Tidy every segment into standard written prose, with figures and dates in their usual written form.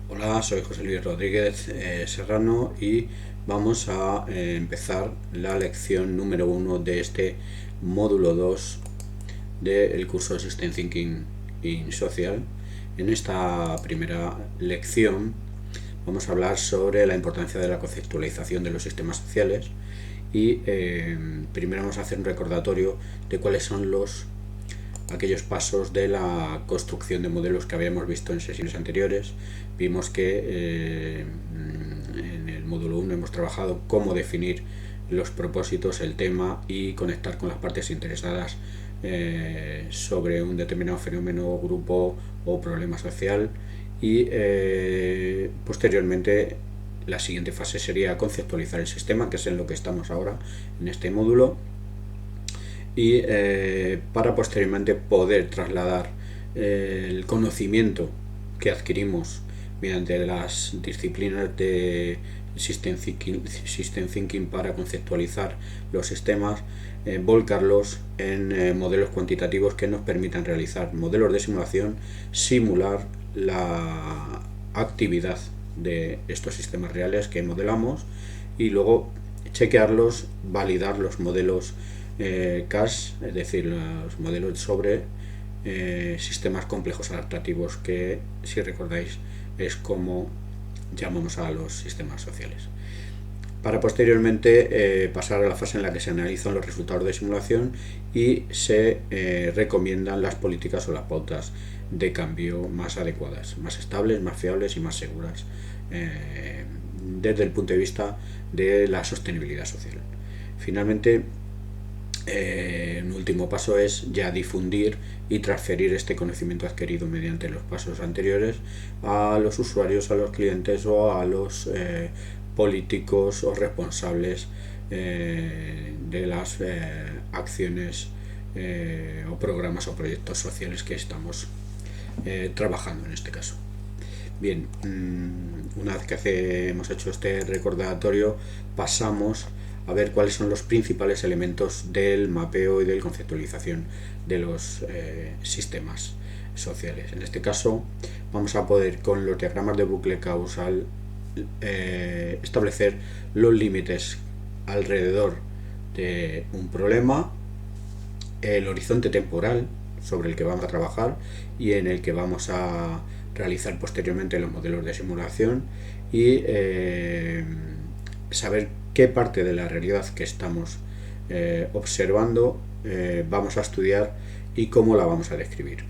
Hola, soy José Luis Rodríguez Serrano y vamos a empezar la lección número 1 de este módulo 2 del curso System Thinking in Social. En esta primera lección vamos a hablar sobre la importancia de la conceptualización de los sistemas sociales y primero vamos a hacer un recordatorio de cuáles son aquellos pasos de la construcción de modelos que habíamos visto en sesiones anteriores. Vimos que en el módulo 1 hemos trabajado cómo definir los propósitos, el tema y conectar con las partes interesadas sobre un determinado fenómeno, grupo o problema social, y posteriormente la siguiente fase sería conceptualizar el sistema, que es en lo que estamos ahora en este módulo, y para posteriormente poder trasladar el conocimiento que adquirimos mediante las disciplinas de System Thinking para conceptualizar los sistemas, volcarlos en modelos cuantitativos que nos permitan realizar modelos de simulación, simular la actividad de estos sistemas reales que modelamos y luego chequearlos, validar los modelos CAS, es decir, los modelos sobre sistemas complejos adaptativos, que, si recordáis, es como llamamos a los sistemas sociales. Para posteriormente pasar a la fase en la que se analizan los resultados de simulación y se recomiendan las políticas o las pautas de cambio más adecuadas, más estables, más fiables y más seguras desde el punto de vista de la sostenibilidad social. Finalmente, un último paso es ya difundir y transferir este conocimiento adquirido mediante los pasos anteriores a los usuarios, a los clientes o a los políticos o responsables de las acciones o programas o proyectos sociales que estamos trabajando en este caso. Bien, una vez que hemos hecho este recordatorio, pasamos a ver cuáles son los principales elementos del mapeo y de la conceptualización de los sistemas sociales. En este caso vamos a poder, con los diagramas de bucle causal, establecer los límites alrededor de un problema, el horizonte temporal sobre el que vamos a trabajar y en el que vamos a realizar posteriormente los modelos de simulación, y saber qué parte de la realidad que estamos observando vamos a estudiar y cómo la vamos a describir.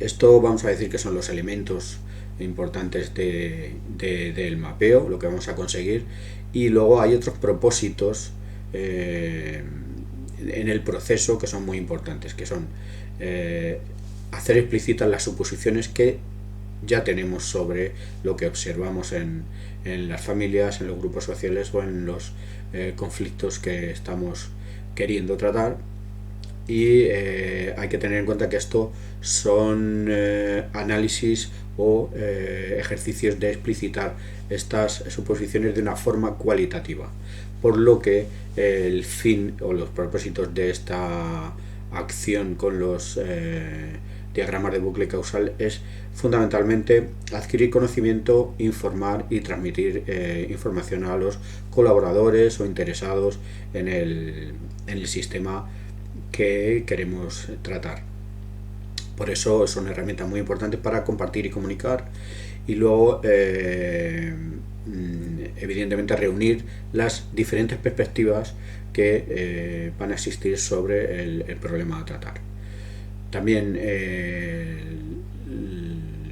Esto vamos a decir que son los elementos importantes del mapeo, lo que vamos a conseguir, y luego hay otros propósitos en el proceso que son muy importantes, que son hacer explícitas las suposiciones que ya tenemos sobre lo que observamos en las familias, en los grupos sociales o en los conflictos que estamos queriendo tratar. Y hay que tener en cuenta que esto son análisis o ejercicios de explicitar estas suposiciones de una forma cualitativa, por lo que el fin o los propósitos de esta acción con los diagramas de bucle causal es fundamentalmente adquirir conocimiento, informar y transmitir información a los colaboradores o interesados en el sistema que queremos tratar. Por eso son herramientas muy importantes para compartir y comunicar, y luego evidentemente reunir las diferentes perspectivas que van a existir sobre el problema a tratar. También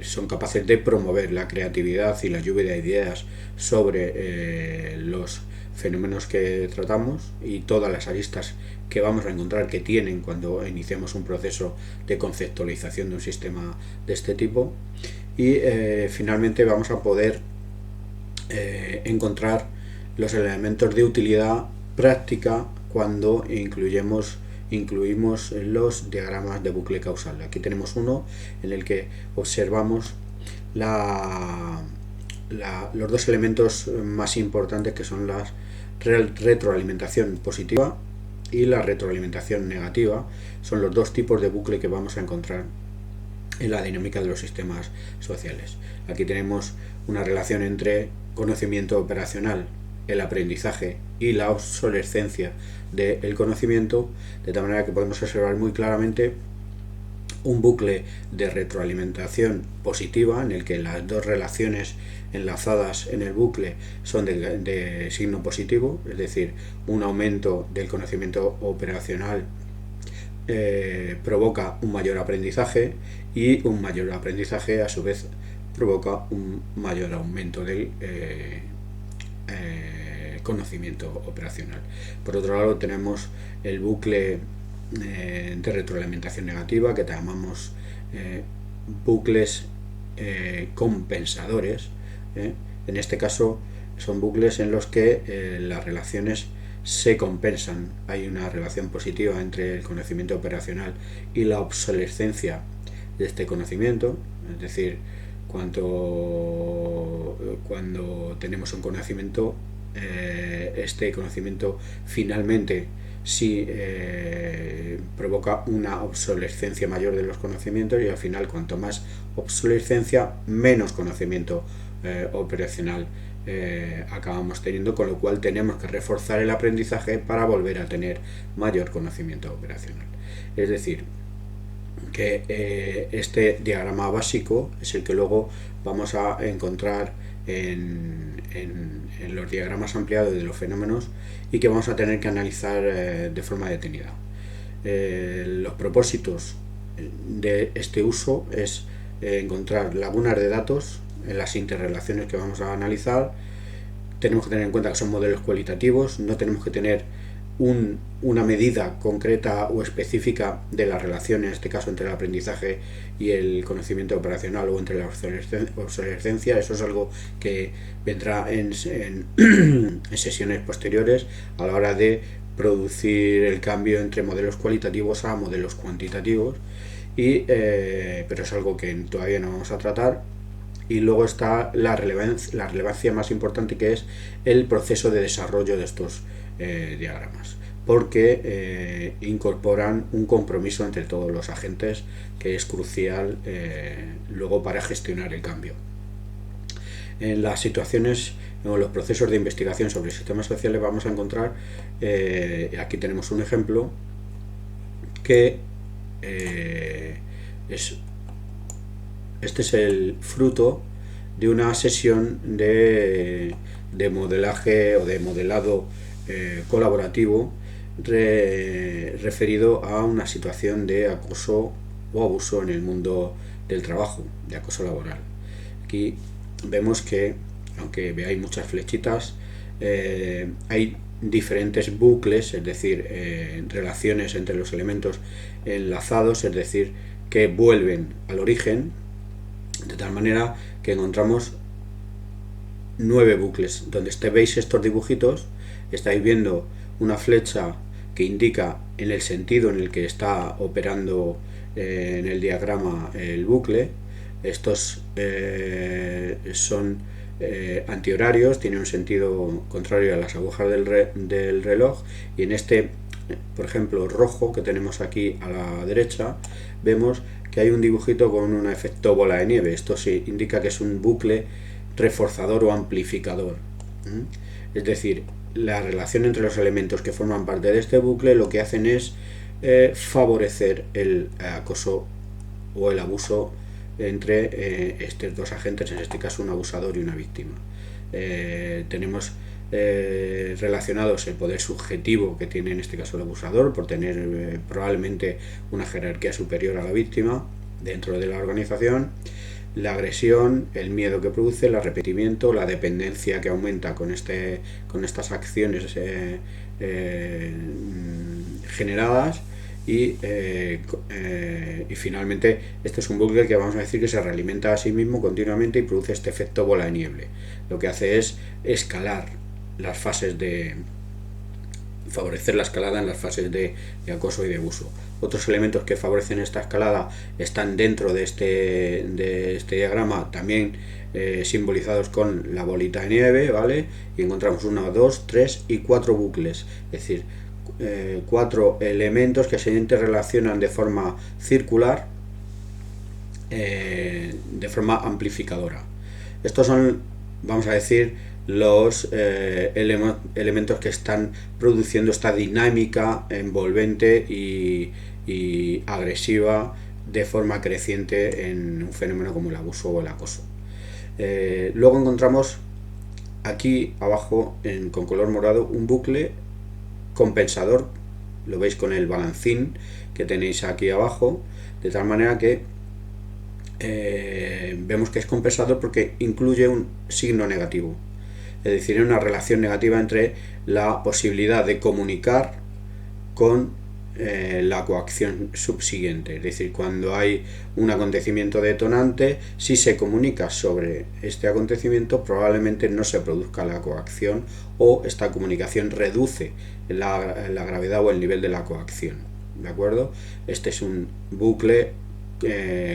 son capaces de promover la creatividad y la lluvia de ideas sobre los fenómenos que tratamos y todas las aristas que vamos a encontrar que tienen cuando iniciamos un proceso de conceptualización de un sistema de este tipo. Y finalmente vamos a poder encontrar los elementos de utilidad práctica cuando incluimos los diagramas de bucle causal. Aquí tenemos uno en el que observamos los dos elementos más importantes, que son la retroalimentación positiva y la retroalimentación negativa. Son los dos tipos de bucle que vamos a encontrar en la dinámica de los sistemas sociales. Aquí tenemos una relación entre conocimiento operacional, el aprendizaje y la obsolescencia del conocimiento, de tal manera que podemos observar muy claramente un bucle de retroalimentación positiva en el que las dos relaciones enlazadas en el bucle son de signo positivo, es decir, un aumento del conocimiento operacional provoca un mayor aprendizaje, y un mayor aprendizaje a su vez provoca un mayor aumento del conocimiento operacional. Por otro lado tenemos el bucle de retroalimentación negativa, que llamamos bucles compensadores. En este caso son bucles en los que las relaciones se compensan. Hay una relación positiva entre el conocimiento operacional y la obsolescencia de este conocimiento, es decir, cuando tenemos un conocimiento, este conocimiento finalmente sí provoca una obsolescencia mayor de los conocimientos, y al final cuanto más obsolescencia, menos conocimiento operacional acabamos teniendo, con lo cual tenemos que reforzar el aprendizaje para volver a tener mayor conocimiento operacional. Es decir, que este diagrama básico es el que luego vamos a encontrar en los diagramas ampliados de los fenómenos, y que vamos a tener que analizar de forma detenida. Los propósitos de este uso es encontrar lagunas de datos en las interrelaciones que vamos a analizar. Tenemos que tener en cuenta que son modelos cualitativos, no tenemos que tener una medida concreta o específica de la relación, en este caso entre el aprendizaje y el conocimiento operacional, o entre la obsolescencia. Eso es algo que vendrá en sesiones posteriores a la hora de producir el cambio entre modelos cualitativos a modelos cuantitativos, pero es algo que todavía no vamos a tratar. Y luego está la relevancia más importante, que es el proceso de desarrollo de estos diagramas, porque incorporan un compromiso entre todos los agentes que es crucial luego para gestionar el cambio. En las situaciones o los procesos de investigación sobre sistemas sociales vamos a encontrar, aquí tenemos un ejemplo que este es el fruto de una sesión de modelaje o de modelado colaborativo referido a una situación de acoso o abuso en el mundo del trabajo, de acoso laboral. Aquí vemos que, aunque veáis muchas flechitas, hay diferentes bucles, es decir, relaciones entre los elementos enlazados, es decir, que vuelven al origen, de tal manera que encontramos 9 bucles. Donde veis estos dibujitos, estáis viendo una flecha que indica en el sentido en el que está operando en el diagrama el bucle. Estos son antihorarios, tienen un sentido contrario a las agujas del reloj, y en este, por ejemplo, rojo que tenemos aquí a la derecha, vemos que hay un dibujito con un efecto bola de nieve. Esto sí indica que es un bucle reforzador o amplificador. Es decir, la relación entre los elementos que forman parte de este bucle lo que hacen es favorecer el acoso o el abuso entre estos dos agentes, en este caso un abusador y una víctima. Tenemos relacionados el poder subjetivo que tiene en este caso el abusador, por tener probablemente una jerarquía superior a la víctima dentro de la organización, la agresión, el miedo que produce, el arrepentimiento, la dependencia que aumenta con estas acciones generadas, y finalmente este es un bucle que vamos a decir que se realimenta a sí mismo continuamente y produce este efecto bola de nieve. Lo que hace es escalar las fases favorecer la escalada en las fases de acoso y de abuso. Otros elementos que favorecen esta escalada están dentro de este diagrama, también simbolizados con la bolita de nieve, ¿vale? Y encontramos 1, 2, 3 y 4 bucles, es decir, 4 elementos que se interrelacionan de forma circular de forma amplificadora. Estos son, vamos a decir, los elementos que están produciendo esta dinámica envolvente y agresiva de forma creciente en un fenómeno como el abuso o el acoso. Luego encontramos aquí abajo con color morado un bucle compensador, lo veis con el balancín que tenéis aquí abajo, de tal manera que vemos que es compensador porque incluye un signo negativo, es decir, una relación negativa entre la posibilidad de comunicar con la coacción subsiguiente. Es decir, cuando hay un acontecimiento detonante, si se comunica sobre este acontecimiento, probablemente no se produzca la coacción, o esta comunicación reduce la gravedad o el nivel de la coacción. ¿De acuerdo? Este es un bucle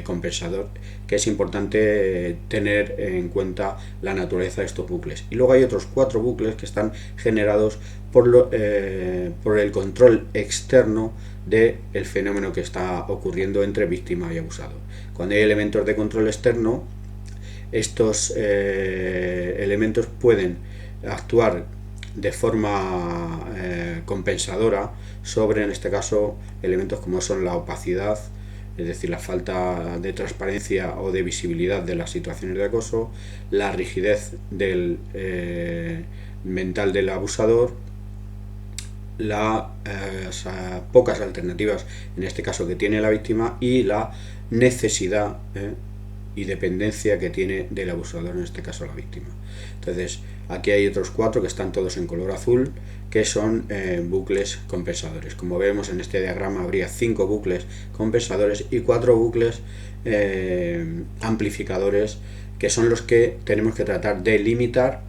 compensador, que es importante tener en cuenta la naturaleza de estos bucles. Y luego hay otros 4 bucles que están generados por el control externo del fenómeno que está ocurriendo entre víctima y abusado. Cuando hay elementos de control externo, estos elementos pueden actuar de forma compensadora sobre, en este caso, elementos como son la opacidad, es decir, la falta de transparencia o de visibilidad de las situaciones de acoso, la rigidez del mental del abusador, las pocas alternativas, en este caso, que tiene la víctima, y la necesidad y dependencia que tiene del abusador, en este caso la víctima. Entonces, aquí hay otros 4 que están todos en color azul, que son bucles compensadores. Como vemos en este diagrama, habría 5 bucles compensadores y 4 bucles amplificadores, que son los que tenemos que tratar de limitar,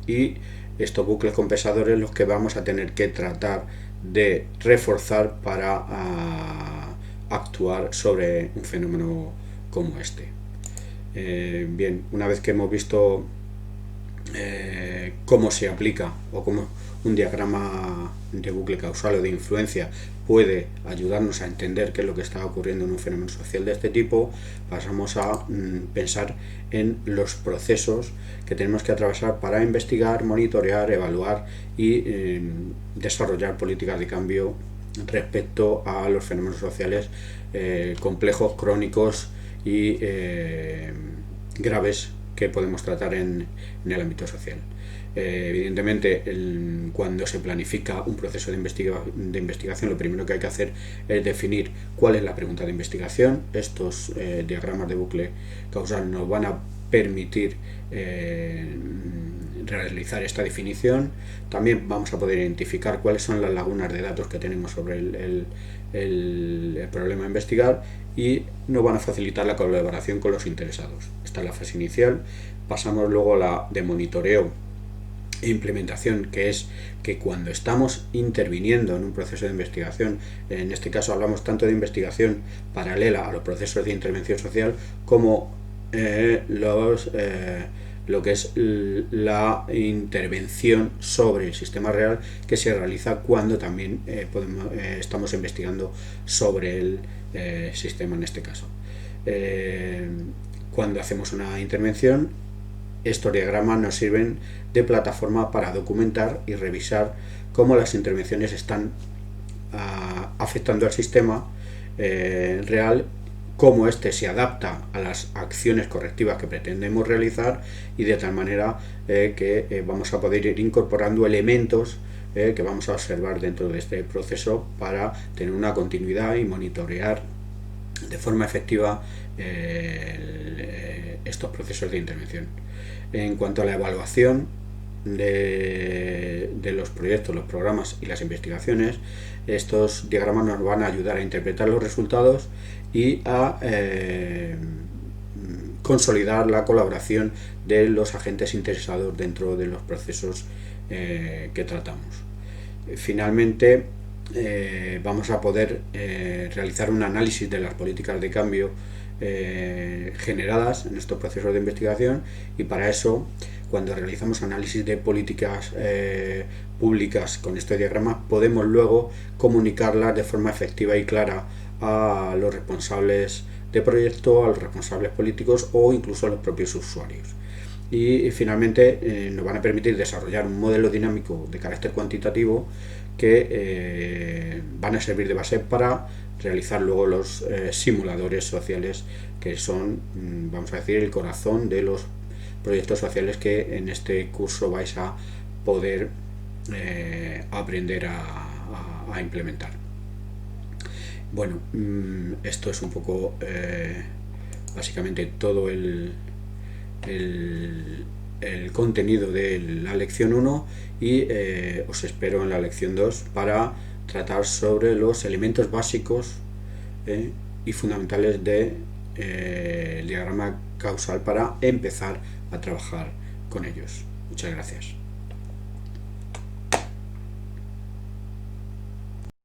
y estos bucles compensadores los que vamos a tener que tratar de reforzar para actuar sobre un fenómeno como este. Bien, una vez que hemos visto cómo se aplica, o cómo un diagrama de bucle causal o de influencia puede ayudarnos a entender qué es lo que está ocurriendo en un fenómeno social de este tipo, pasamos a pensar en los procesos que tenemos que atravesar para investigar, monitorear, evaluar y desarrollar políticas de cambio respecto a los fenómenos sociales complejos, crónicos y graves que podemos tratar en el ámbito social. Evidentemente, cuando se planifica un proceso de investigación, lo primero que hay que hacer es definir cuál es la pregunta de investigación. Estos diagramas de bucle causal nos van a permitir realizar esta definición. También vamos a poder identificar cuáles son las lagunas de datos que tenemos sobre el problema a investigar, y nos van a facilitar la colaboración con los interesados. Esta es la fase inicial. Pasamos luego a la de monitoreo e implementación, que es que cuando estamos interviniendo en un proceso de investigación, en este caso hablamos tanto de investigación paralela a los procesos de intervención social como lo que es la intervención sobre el sistema real, que se realiza cuando también estamos investigando sobre el sistema en este caso. Cuando hacemos una intervención, estos diagramas nos sirven de plataforma para documentar y revisar cómo las intervenciones están afectando al sistema real, cómo éste se adapta a las acciones correctivas que pretendemos realizar, y de tal manera que vamos a poder ir incorporando elementos que vamos a observar dentro de este proceso para tener una continuidad y monitorear de forma efectiva estos procesos de intervención. En cuanto a la evaluación de los proyectos, los programas y las investigaciones, estos diagramas nos van a ayudar a interpretar los resultados y a consolidar la colaboración de los agentes interesados dentro de los procesos que tratamos. Finalmente, vamos a poder realizar un análisis de las políticas de cambio generadas en estos procesos de investigación, y para eso, cuando realizamos análisis de políticas públicas con este diagrama, podemos luego comunicarlas de forma efectiva y clara a los responsables de proyecto, a los responsables políticos o incluso a los propios usuarios. Y finalmente nos van a permitir desarrollar un modelo dinámico de carácter cuantitativo que van a servir de base para realizar luego los simuladores sociales, que son, vamos a decir, el corazón de los proyectos sociales que en este curso vais a poder aprender a implementar. Bueno, esto es un poco básicamente todo el contenido de la lección 1 y os espero en la lección 2 para tratar sobre los elementos básicos y fundamentales del diagrama causal para empezar a trabajar con ellos. Muchas gracias.